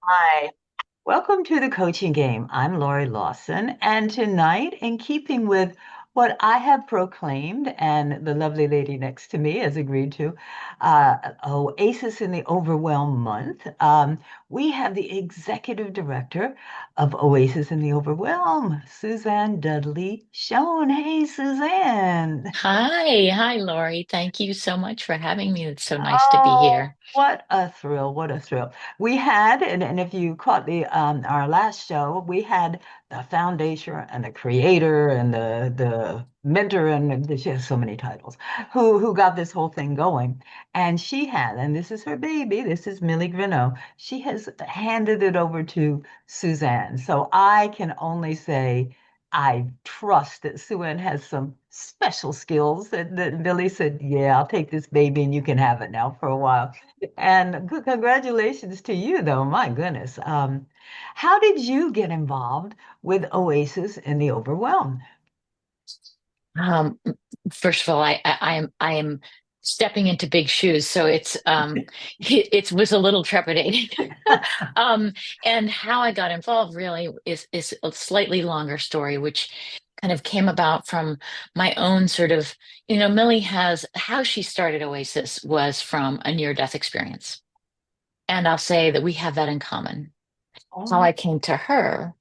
Hi, welcome to the coaching game. I'm Laurie Lawson, and tonight, in keeping with what I have proclaimed, and the lovely lady next to me has agreed to, Oasis in the Overwhelm month, we have the Executive Director of Oasis in the Overwhelm, Suzanne Dudley Schon. Hey, Suzanne. Hi, Lori. Thank you so much for having me. It's so nice to be Oh, here. what a thrill, what a thrill. We had, and if you caught the our last show, we had the foundation and the creator and the mentor and she has so many titles who got this whole thing going. And she had, and this is her baby, this is Millie Grino. She has handed it over to Suzanne. So I can only say I trust that Sue-Ann has some special skills that Billy said, yeah, I'll take this baby and you can have it now for a while. And congratulations to you, though. My goodness. How did you get involved with Oasis in the Overwhelm? Um, First of all, I am stepping into big shoes, so it was a little trepidating. Um, and how I got involved really is a slightly longer story, which kind of came about from my own sort of, Millie has how she started Oasis was from a near-death experience. And I'll say that we have that in common. How Oh, I came to her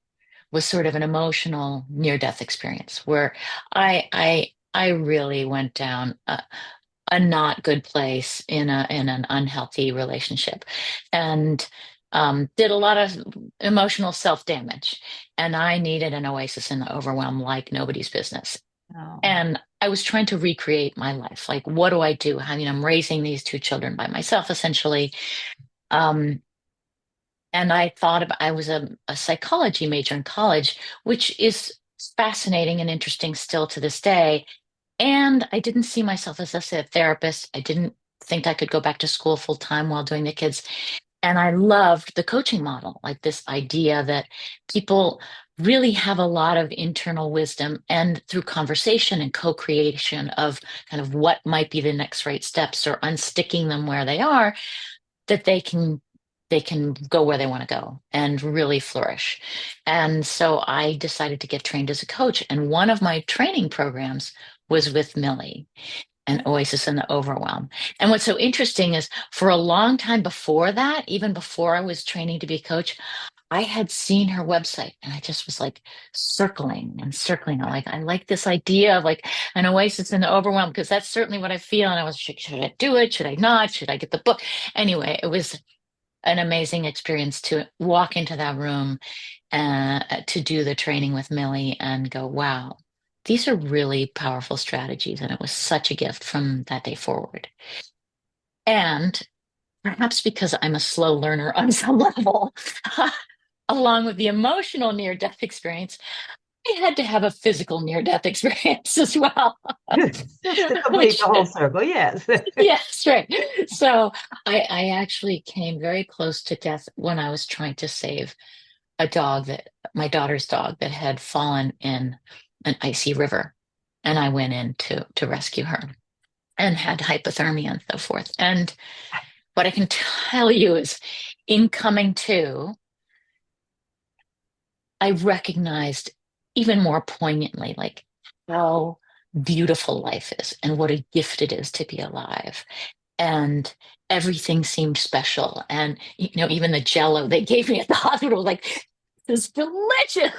was sort of an emotional near-death experience where I really went down a not good place in an unhealthy relationship, and did a lot of emotional self-damage. And I needed an oasis in the overwhelm like nobody's business. no. And I was trying to recreate my life. Like, what do I do? I mean, I'm raising these two children by myself, essentially. Um, and I thought about, I was a psychology major in college, which is fascinating and interesting still to this day. And I didn't see myself as a therapist. I didn't think I could go back to school full time while doing the kids. And I loved the coaching model, like this idea that people really have a lot of internal wisdom, and through conversation and co-creation of kind of what might be the next right steps or unsticking them where they are, that they can go where they want to go and really flourish. And so I decided to get trained as a coach. And one of my training programs was with Millie and Oasis and the Overwhelm. And what's so interesting is for a long time before that, even before I was training to be a coach, I had seen her website and I just was like circling and circling. I like this idea of like an oasis in the overwhelm because that's certainly what I feel. And I was like, should I do it? Should I not? Should I get the book? Anyway, it was an amazing experience to walk into that room to do the training with Millie and go, wow, these are really powerful strategies. And it was such a gift from that day forward. And perhaps because I'm a slow learner on some level, along with the emotional near death experience, I had to have a physical near death experience as well, Just to complete the which whole circle, yes. yes, right. So I actually came very close to death when I was trying to save a dog that my daughter's dog that had fallen in an icy river. And I went in to rescue her and had hypothermia and so forth. And what I can tell you is in coming to, I recognized even more poignantly like how beautiful life is and what a gift it is to be alive. And everything seemed special. And even the jello they gave me at the hospital was like, this is delicious.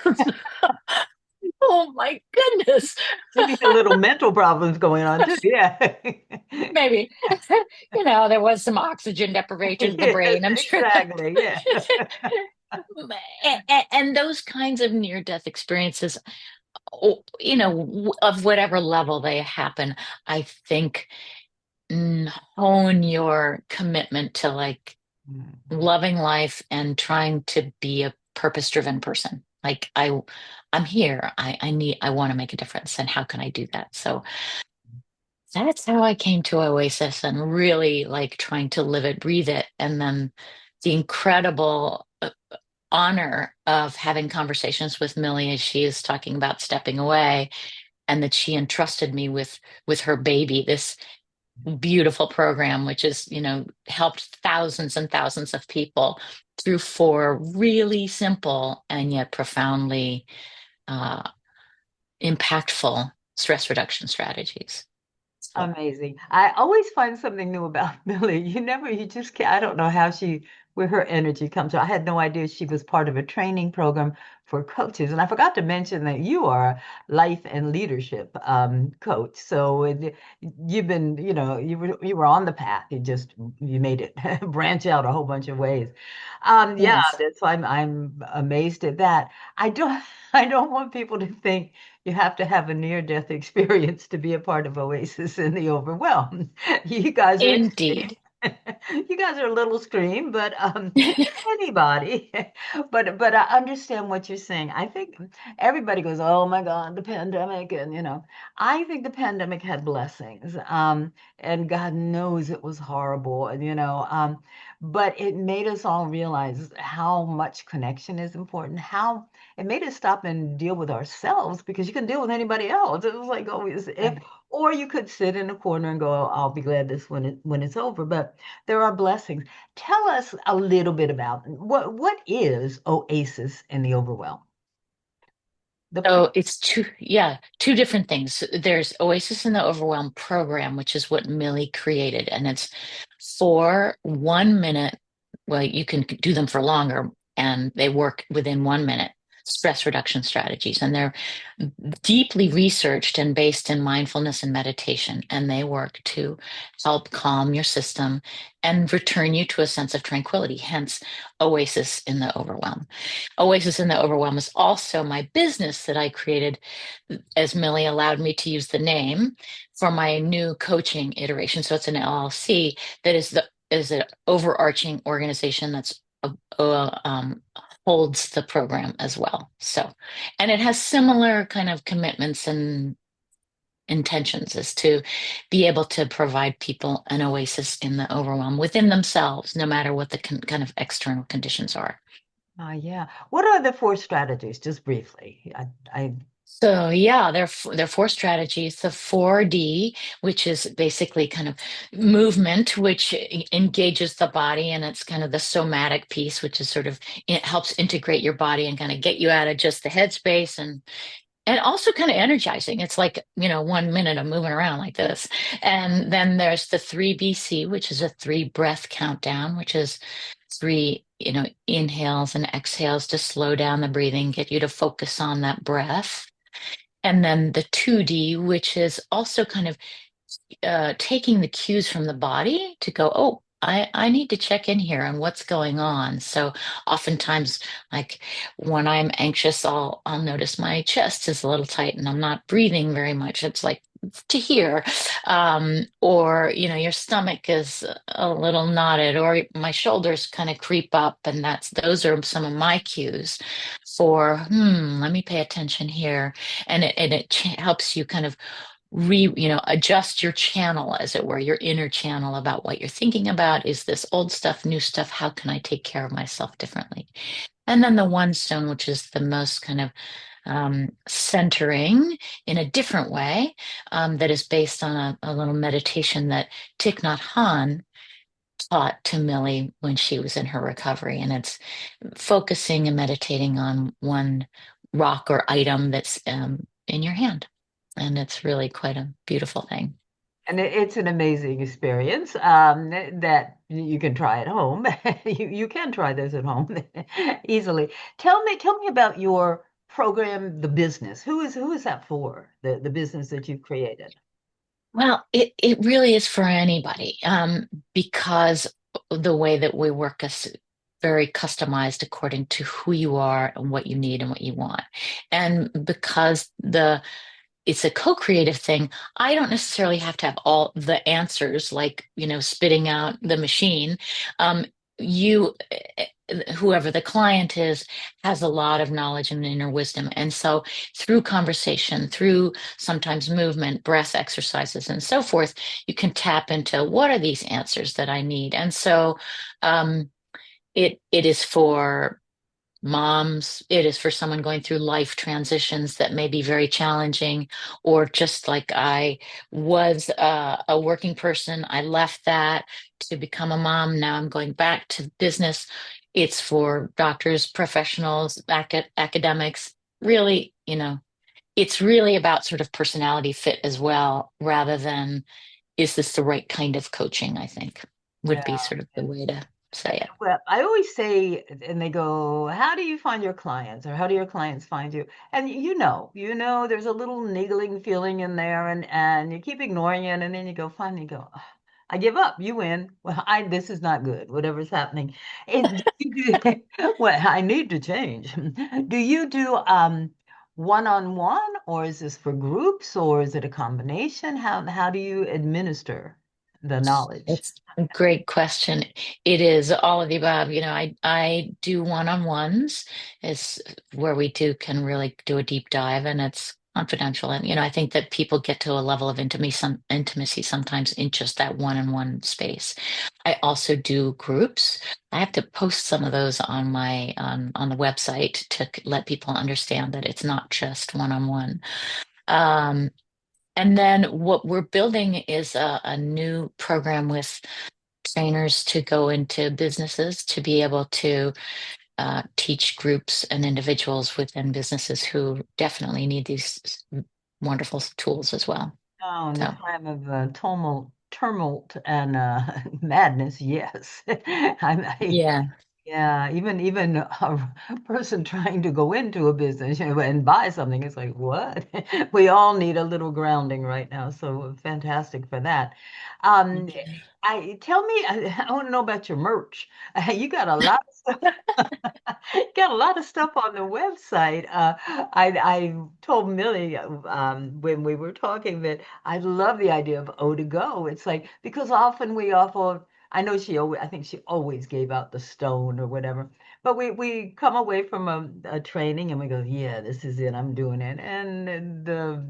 Oh my goodness. Maybe a little mental problems going on too. Yeah. Maybe. There was some oxygen deprivation of the Yes, brain, I'm sure. exactly. Yeah. And those kinds of near-death experiences, of whatever level they happen, I think hone your commitment to like Mhm. loving life and trying to be a purpose-driven person. Like I'm here. I want to make a difference. And how can I do that? So that's how I came to Oasis and really like trying to live it, breathe it. And then the incredible honor of having conversations with Millie as she is talking about stepping away, and that she entrusted me with her baby, this beautiful program, which has, helped thousands and thousands of people through four really simple and yet profoundly uh, impactful stress reduction strategies. So, Amazing. I always find something new about Millie. You just can't, I don't know where her energy comes from. I had no idea she was part of a training program for coaches. And I forgot to mention that you are a life and leadership coach. So you've been, you were on the path. You made it branch out a whole bunch of ways. Yeah, yes. that's why I'm amazed at that. I don't, I don't want people to think you have to have a near-death experience to be a part of Oasis in the Overwhelm. You guys are extreme. Indeed. You guys are a little extreme, but anybody. But I understand what you're saying. I think everybody goes, "Oh my God, the pandemic," and I think the pandemic had blessings. And God knows it was horrible, and but it made us all realize how much connection is important, how it made us stop and deal with ourselves because you can deal with anybody else. It was like always if, Right. or you could sit in a corner and go, "Oh, I'll be glad this when it's over." But there are blessings. Tell us a little bit about what is Oasis in the Overwhelm? The pro So it's two different things. There's Oasis in the Overwhelm program, which is what Millie created, and it's for 1 minute. Well, you can do them for longer, and they work within 1 minute stress reduction strategies, and they're deeply researched and based in mindfulness and meditation, and they work to help calm your system and return you to a sense of tranquility. Hence, Oasis in the Overwhelm. Oasis in the Overwhelm is also my business that I created as Millie allowed me to use the name for my new coaching iteration. So it's an LLC that is an overarching organization that's uh, um, holds the program as well. So, and it has similar kind of commitments and intentions is to be able to provide people an oasis in the overwhelm within themselves, no matter what the kind of external conditions are. yeah. What are the four strategies? Just briefly. I So yeah, there are four strategies. The 4D, which is basically kind of movement, which engages the body, and it's kind of the somatic piece, which is sort of it helps integrate your body and kind of get you out of just the headspace and also kind of energizing. It's like, 1 minute of moving around like this. And then there's the 3BC, which is a three breath countdown, which is three, inhales and exhales to slow down the breathing, get you to focus on that breath. And then the 2D, which is also kind of taking the cues from the body to go, oh, I need to check in here on what's going on. So oftentimes, like when I'm anxious, I'll notice my chest is a little tight and I'm not breathing very much. It's like to hear, or your stomach is a little knotted, or my shoulders kind of creep up, and those are some of my cues for let me pay attention here, and it helps you kind of adjust your channel, as it were, your inner channel about what you're thinking about. Is this old stuff, new stuff? How can I take care of myself differently? And then the one stone, which is the most kind of centering in a different way, that is based on a little meditation that Thich Nhat Hanh taught to Millie when she was in her recovery. And it's focusing and meditating on one rock or item that's in your hand. And it's really quite a beautiful thing. And it's an amazing experience that you can try at home. You can try this at home easily. Tell me about your program, the business. Who is that for? The business that you've created. Well, it really is for anybody, because the way that we work is very customized according to who you are and what you need and what you want. And because it's a co-creative thing, I don't necessarily have to have all the answers, like, spitting out the machine. You, whoever the client is, has a lot of knowledge and inner wisdom. And so through conversation, through sometimes movement, breath exercises, and so forth, you can tap into what are these answers that I need. And so um, it is for moms, it is for someone going through life transitions that may be very challenging, or just like I was a working person, I left that to become a mom. Now I'm going back to business. It's for doctors, professionals, academics. Really, it's really about sort of personality fit as well, rather than is this the right kind of coaching, I think would be Yeah. sort of the way to say it. Well, I always say, and they go, how do you find your clients, or how do your clients find you? And there's a little niggling feeling in there, and you keep ignoring it, and then you go, finally go, "Ugh, I give up. You win. Well, this is not good. Whatever's happening. Well, I need to change. Do you do one-on-one, or is this for groups, or is it a combination? How do you administer the knowledge? It's a great question. It is all of the above. I do one-on-ones is where we can really do a deep dive, and it's confidential. And I think that people get to a level of intimacy sometimes in just that one-on-one space. I also do groups. I have to post some of those on the website to let people understand that it's not just one-on-one. Um, and then what we're building is a new program with trainers to go into businesses to be able to teach groups and individuals within businesses who definitely need these wonderful tools as well. Oh, in the So, time of tumult and madness, yes. yeah. Yeah, even a person trying to go into a business, and buy something, it's like, what? We all need a little grounding right now, so fantastic for that. Um, tell me, I want to know about your merch. You got a lot of stuff. Got a lot of stuff on the website. I told Millie when we were talking that I love the idea of O to go. It's like because often we offer. I know I think she always gave out the stone or whatever. But we come away from a training and we go, yeah, this is it. I'm doing it, and the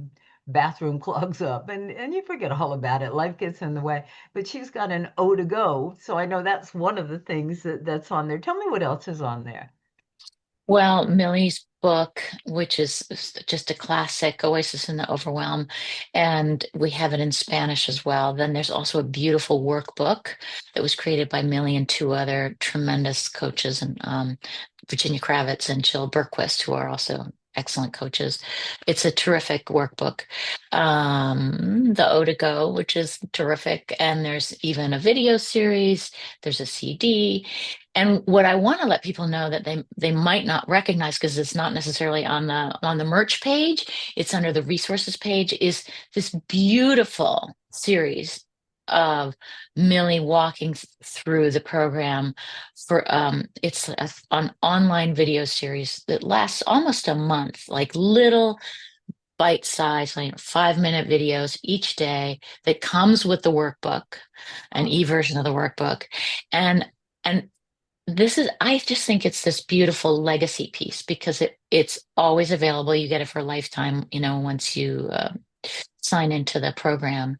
bathroom clogs up, and you forget all about it. Life gets in the way. But she's got an O to go, so I know that's one of the things that's on there. Tell me what else is on there. Well, Millie's book, which is just a classic, Oasis and the Overwhelm, and we have it in Spanish as well. Then there's also a beautiful workbook that was created by Millie and two other tremendous coaches, and Virginia Kravitz and Jill Berquist, who are also excellent coaches. It's a terrific workbook. The O to Go, which is terrific, and there's even a video series. There's a CD. And what I want to let people know that they might not recognize because it's not necessarily on the merch page, it's under the resources page, is this beautiful series of Millie walking through the program for it's an online video series that lasts almost a month, like little bite-sized, like 5-minute videos each day that comes with the workbook, an Oh, e-version of the workbook. And I just think it's this beautiful legacy piece because it's always available. You get it for a lifetime, once you sign into the program,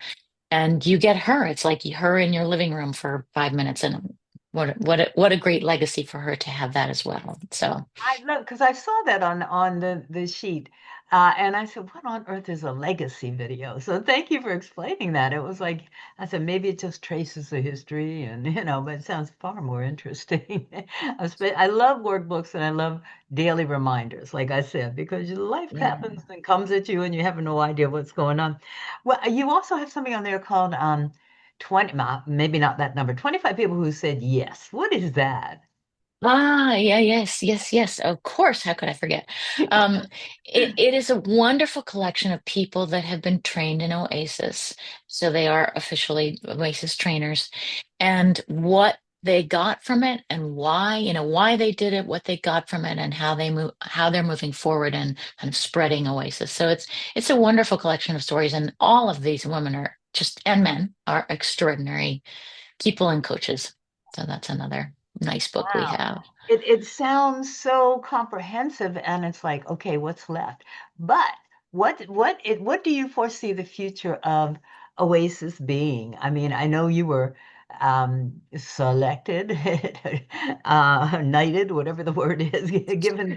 and you get her. It's like her in your living room for 5 minutes, and what a great legacy for her to have that as well. So, I love because I saw that on the sheet, and I said, "What on earth is a legacy video?" So thank you for explaining that. It was like I said, maybe it just traces the history, and but it sounds far more interesting. I love workbooks and I love daily reminders, like I said, because your life yeah. happens and comes at you, and you have no idea what's going on. Well, you also have something on there called 20, maybe not that number, 25 people who said yes. What is that? Yeah, yes, yes, yes. Of course. How could I forget? Um, it is a wonderful collection of people that have been trained in Oasis. So they are officially Oasis trainers. And what they got from it and why they did it, what they got from it, and how they're moving forward and kind of spreading Oasis. So it's a wonderful collection of stories. And all of these women and men are extraordinary people and coaches. So that's another nice book we Wow. have. It sounds so comprehensive and it's like, okay, what's left? But what do you foresee the future of Oasis being? I mean, I know you were selected, knighted, whatever the word is, given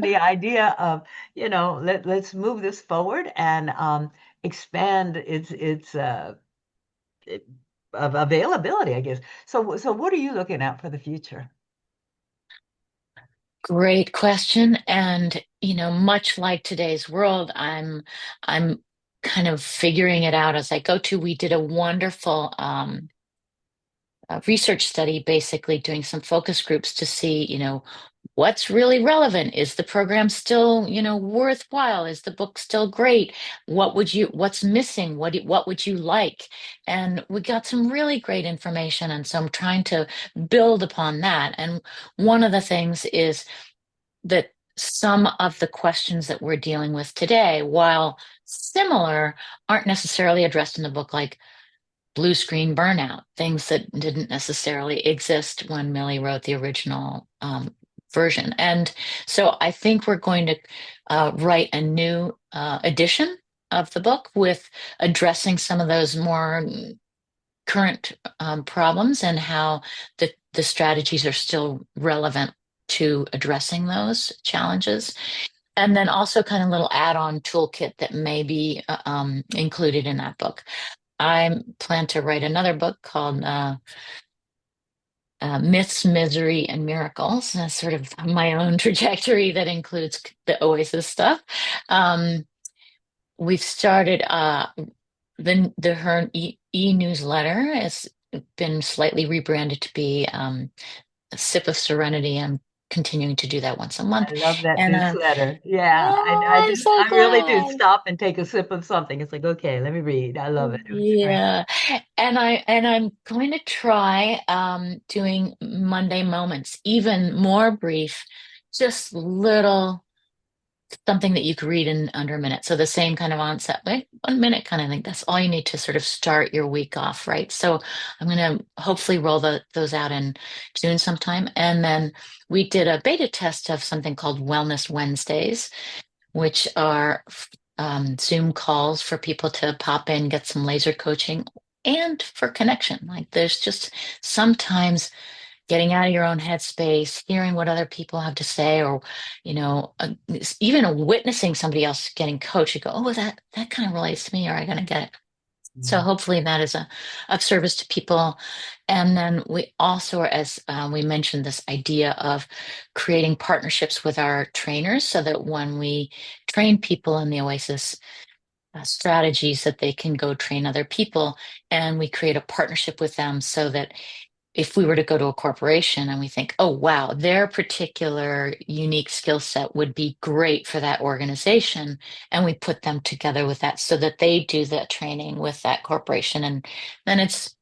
the idea of, let's move this forward and expand its it- of availability, I guess. So what are you looking at for the future? Great question. And, much like today's world, I'm kind of figuring it out as I go to. We did a wonderful research study, basically doing some focus groups to see, what's really relevant. Is the program still, worthwhile? Is the book still great? What's missing? What would you like? And we got some really great information. And so I'm trying to build upon that. And one of the things is that some of the questions that we're dealing with today, while similar, aren't necessarily addressed in the book, like blue screen burnout, things that didn't necessarily exist when Millie wrote the original version. And so I think we're going to write a new edition of the book with addressing some of those more current problems and how the strategies are still relevant to addressing those challenges. And then also kind of little add-on toolkit that may be included in that book. I plan to write another book called Myths, Misery, and Miracles. That's sort of my own trajectory that includes the Oasis stuff. Um, we've started the her e-newsletter has been slightly rebranded to be a Sip of Serenity. I'm continuing to do that once a month. I love that And newsletter. Yeah, I oh, I'm do. so I really do glad. stop and take a sip of something. It's like, okay, let me read. I love it. It's great. Yeah. And I'm going to try doing Monday moments, even more brief, just little something that you could read in under a minute. So the same kind of onset, like 1 minute kind of thing. That's all you need to sort of start your week off, right? So I'm going to hopefully roll those out in June sometime. And then we did a beta test of something called Wellness Wednesdays, which are Zoom calls for people to pop in, get some laser coaching, and for connection. Like there's just sometimes getting out of your own headspace, hearing what other people have to say, or even witnessing somebody else getting coached. You go, oh, that kind of relates to me, or I gotta get it. So Mhm. hopefully that is of service to people. And then we also, as we mentioned, this idea of creating partnerships with our trainers so that when we train people in the Oasis strategies, that they can go train other people. And we create a partnership with them so that if we were to go to a corporation and we think, oh, wow, their particular unique skill set would be great for that organization, and we put them together with that so that they do that training with that corporation. And then it's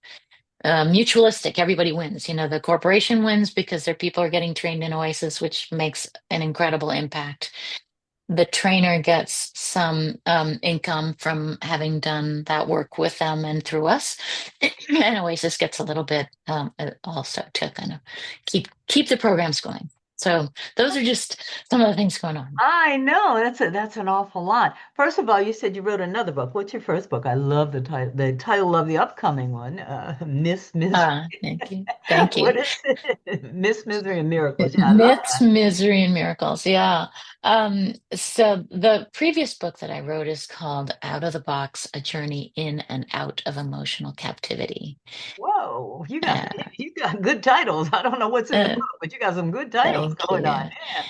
mutualistic. Everybody wins. The corporation wins because their people are getting trained in Oasis, which makes an incredible impact. The trainer gets some income from having done that work with them and through us, and Oasis gets a little bit also to kind of keep the programs going. So those are just some of the things going on. I know that's an awful lot. First of all, you said you wrote another book. What's your first book? I love the title of the upcoming one, Miss Misery. Thank you, thank you. What is it? Miss Misery and Miracles. Yeah, I love Myths, that. Misery, and Miracles. Yeah. So the previous book that I wrote is called Out of the Box: A Journey in and Out of Emotional Captivity. Whoa, Uh, you got good titles. I don't know what's in the uh, book, but you got some good titles Thank going on. you. Yeah.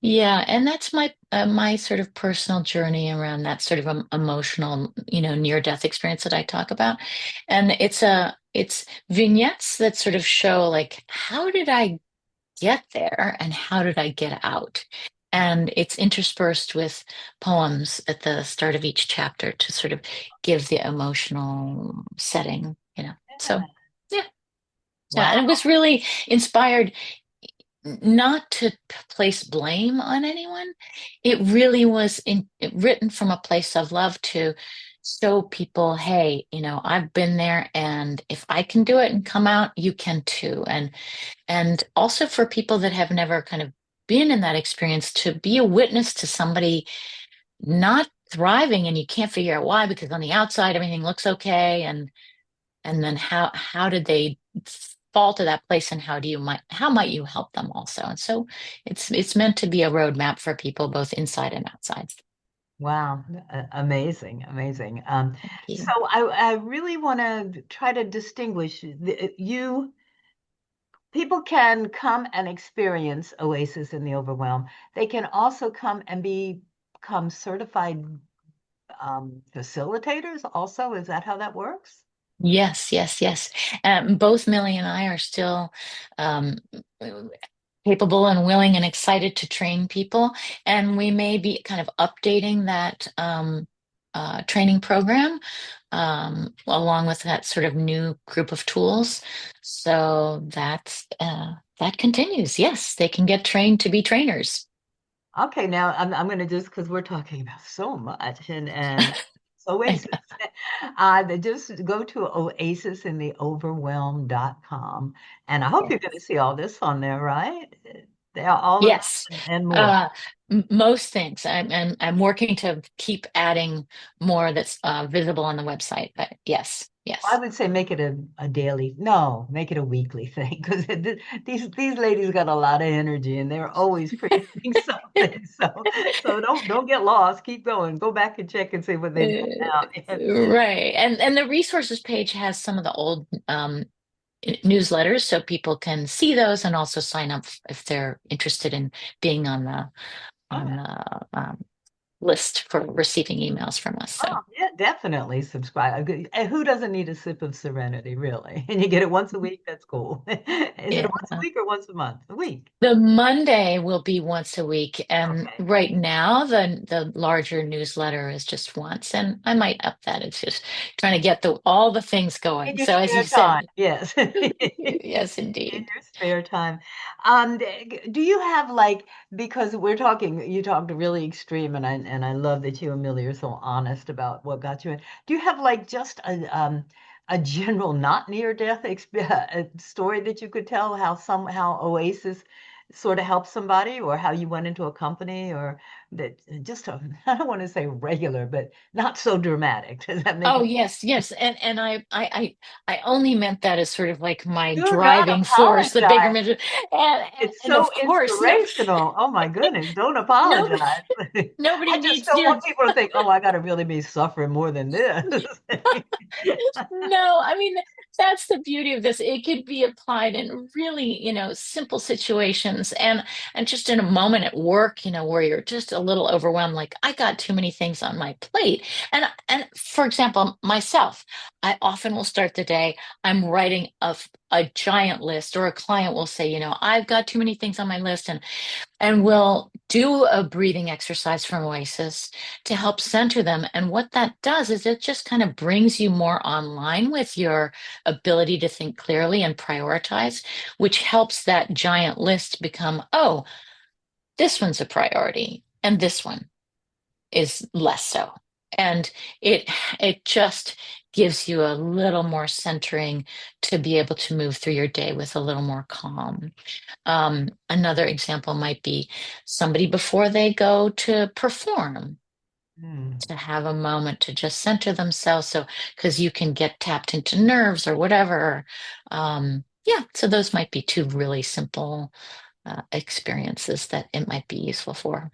Yeah, and that's my sort of personal journey around that sort of emotional, near-death experience that I talk about. And it's vignettes that sort of show like how did I get there and how did I get out? And it's interspersed with poems at the start of each chapter to sort of give the emotional setting. So Yeah. yeah. Yeah, and it Wow. was really inspired not to place blame on anyone. It really was written from a place of love to show people, hey, I've been there, and if I can do it and come out, you can too. And also for people that have never kind of been in that experience, to be a witness to somebody not thriving and you can't figure out why, because on the outside everything looks okay, and then how did they fall to that place, and how might you help them also? And so it's meant to be a roadmap for people both inside and outside. Wow, amazing, amazing. Thank So you. I really want to try to distinguish you. People can come and experience Oasis in the Overwhelm. They can also come and become certified facilitators. Also, is that how that works? Yes, yes, yes. Both Millie and I are still um, capable and willing and excited to train people. And we may be kind of updating that training program along with that sort of new group of tools. So that continues. Yes, they can get trained to be trainers. Okay, now I'm going to just because we're talking about so much and Oasis. Just go to Oasis in the Overwhelm.com, and I hope you're going to see all this on there, right? They're all of Yes. that and more. Uh, Most things. I'm working to keep adding more that's visible on the website. But yes, I yes. would say make it a daily, no, make it a weekly thing because these ladies got a lot of energy and they're always creating something. So don't get lost. Keep going. Go back and check and see what they've put out. Right. And the resources page has some of the old newsletters so people can see those and also sign up if they're interested in being on Okay. the list for receiving emails from us. So Oh, yeah, definitely subscribe. And who doesn't need a sip of Serenity, really? And you get it once a week, that's cool. Is it yeah. once a week or once a month? A week. The Monday will be once a week, and Okay. right now the larger newsletter is just once, and I might up that. It's just trying to get the all the things In going. your So as you spare time, said, yes. yes, In indeed. your spare time. Do you have like, because we're talking, you talked really extreme, and I love that you and Millie are so honest about what got you in. Do you have like just a general not near death story that you could tell how somehow Oasis sort of helped somebody, or how you went into a company, or that just I don't want to say regular, but not so dramatic. Does that make Oh it? yes, yes, and I only meant that as sort of like my Do not driving force, the bigger apologize. mission, and It's and so of course, no, inspirational. Oh my goodness, don't nobody apologize. nobody I just needs don't your want people to think, oh, I got to really be suffering more than this. No, I mean, that's the beauty of this. It could be applied in really, simple situations and just in a moment at work, where you're just a little overwhelmed, like I got too many things on my plate. And for example, myself, I often will start the day, I'm writing a giant list, or a client will say, I've got too many things on my list, and we'll do a breathing exercise from Oasis to help center them. And what that does is it just kind of brings you more online with your ability to think clearly and prioritize, which helps that giant list become, oh, this one's a priority and this one is less so. And it it just gives you a little more centering to be able to move through your day with a little more calm. Another example might be somebody before they go to perform, Hmm. to have a moment to just center themselves. So, because you can get tapped into nerves or whatever. Yeah, so those might be two really simple experiences that it might be useful for.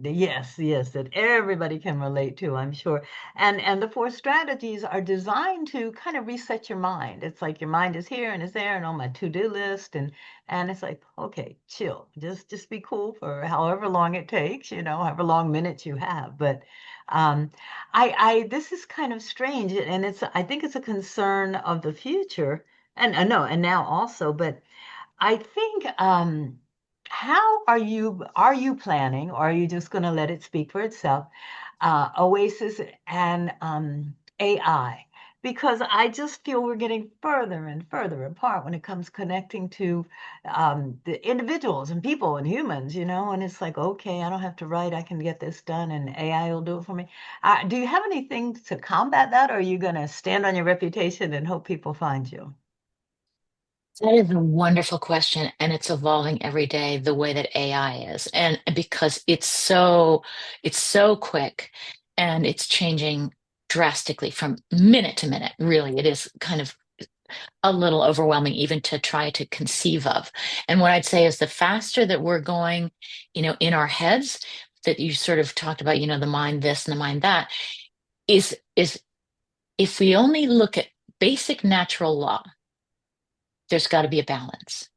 Yes, yes, that everybody can relate to, I'm sure. And the four strategies are designed to kind of reset your mind. It's like your mind is here and is there and on my to-do list, and it's like, okay, chill. Just be cool for however long it takes, however long minutes you have. But I this is kind of strange, and I think it's a concern of the future, and no, and now also, but I think how are you planning, or are you just going to let it speak for itself? Oasis and AI, because I just feel we're getting further and further apart when it comes connecting to the individuals and people and humans, and it's like, okay, I don't have to write, I can get this done and AI will do it for me. Do you have anything to combat that, or are you going to stand on your reputation and hope people find you? That is a wonderful question, and it's evolving every day the way that AI is. And because it's so quick. and it's changing drastically from minute to minute. Really, it is kind of a little overwhelming even to try to conceive of. And what I'd say is the faster that we're going, in our heads, that you sort of talked about, the mind this and the mind that, is if we only look at basic natural law, there's got to be a balance.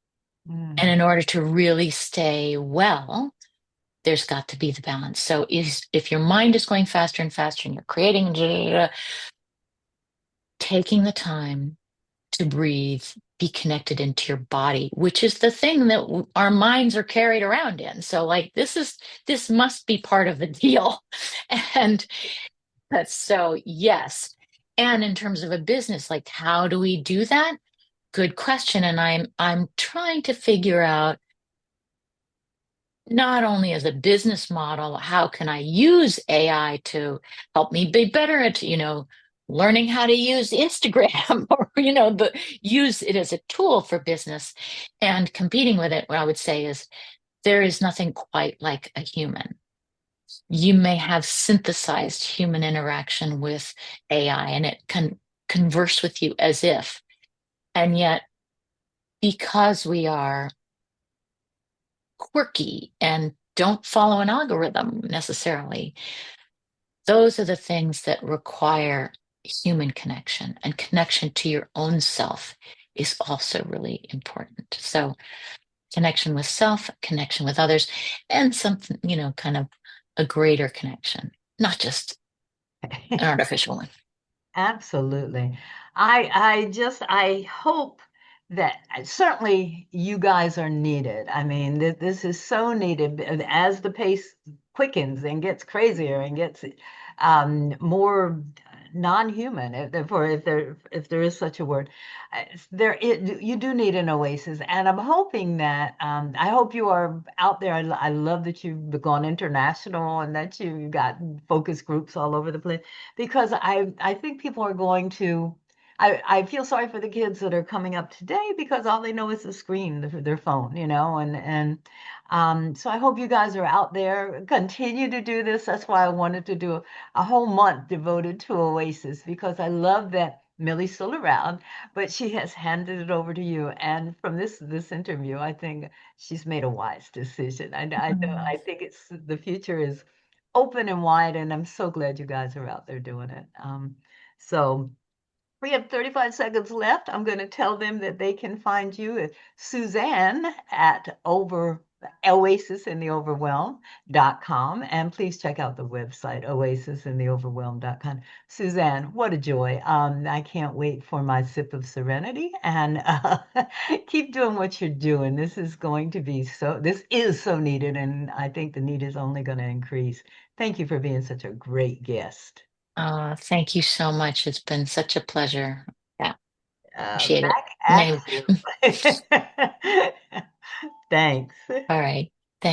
And Mm. in order to really stay well, there's got to be the balance. So if your mind is going faster and faster and you're creating, taking the time to breathe, be connected into your body, which is the thing that our minds are carried around in. So like this must be part of the deal. And that's so yes. And in terms of a business, like how do we do that? Good question. And I'm trying to figure out not only as a business model, how can I use AI to help me be better at, learning how to use Instagram or, use it as a tool for business and competing with it. What I would say is there is nothing quite like a human. You may have synthesized human interaction with AI and it can converse with you as if, and yet because we are quirky and don't follow an algorithm necessarily. Those are the things that require human connection, and connection to your own self is also really important. So, connection with self, connection with others, and something, kind of a greater connection, not just an artificial one. Absolutely. I hope that certainly you guys are needed. I mean, this is so needed as the pace quickens and gets crazier and gets more non-human, if there is such a word. You do need an oasis, and I'm hoping that I hope you are out there. I love that you've gone international and that you got focus groups all over the place because I think people are going to. I feel sorry for the kids that are coming up today because all they know is the screen, their phone, and so I hope you guys are out there. Continue to do this. That's why I wanted to do a whole month devoted to Oasis because I love that Millie's still around, but she has handed it over to you. And from this interview, I think she's made a wise decision. Mm. I think the future is open and wide, and I'm so glad you guys are out there doing it. So we have 35 seconds left. I'm going to tell them that they can find you at Suzanne at Oasis in the Overwhelm.com. And please check out the website, oasisintheoverwhelm.com. Suzanne, what a joy. I can't wait for my sip of serenity and keep doing what you're doing. This is so needed, and I think the need is only going to increase. Thank you for being such a great guest. Thank you so much. It's been such a pleasure. Yeah, appreciate it. Back at Maybe. you. Thanks. All right.